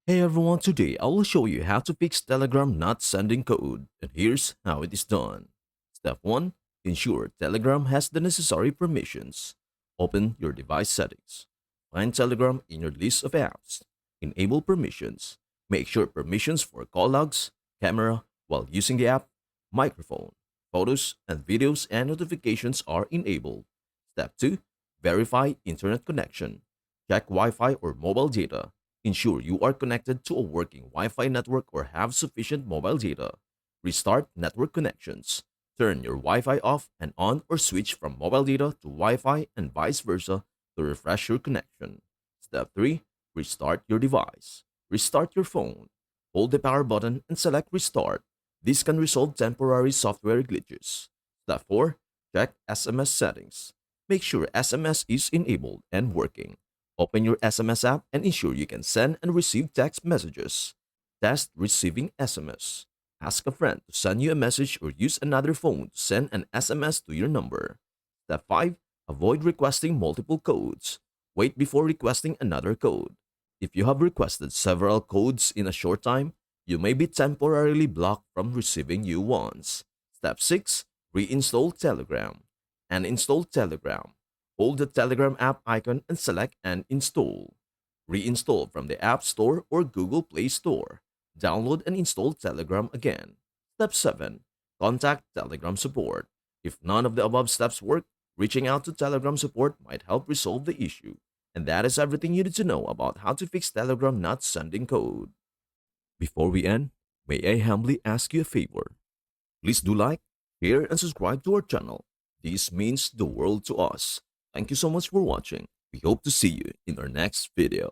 Hey everyone, today I will show you how to fix Telegram not sending code, and here's how it is done. Step 1. Ensure Telegram has the necessary permissions. Open your device settings. Find Telegram in your list of apps. Enable permissions. Make sure permissions for call logs, camera while using the app, microphone, photos, and videos and notifications are enabled. Step 2. Verify internet connection. Check Wi-Fi or mobile data. Ensure you are connected to a working Wi-Fi network or have sufficient mobile data. Restart network connections. Turn your Wi-Fi off and on or switch from mobile data to Wi-Fi and vice versa to refresh your connection. Step 3. Restart your device. Restart your phone. Hold the power button and select Restart. This can resolve temporary software glitches. Step 4. Check SMS settings. Make sure SMS is enabled and working. Open your SMS app and ensure you can send and receive text messages. Test receiving SMS. Ask a friend to send you a message or use another phone to send an SMS to your number. Step 5. Avoid requesting multiple codes. Wait before requesting another code. If you have requested several codes in a short time, you may be temporarily blocked from receiving new ones. Step 6. Reinstall Telegram. Uninstall Telegram. Hold the Telegram app icon and select and install. Reinstall from the App Store or Google Play Store. Download and install Telegram again. Step 7. Contact Telegram support. If none of the above steps work, reaching out to Telegram support might help resolve the issue. And that is everything you need to know about how to fix Telegram not sending code. Before we end, may I humbly ask you a favor? Please do like, share, and subscribe to our channel. This means the world to us. Thank you so much for watching. We hope to see you in our next video.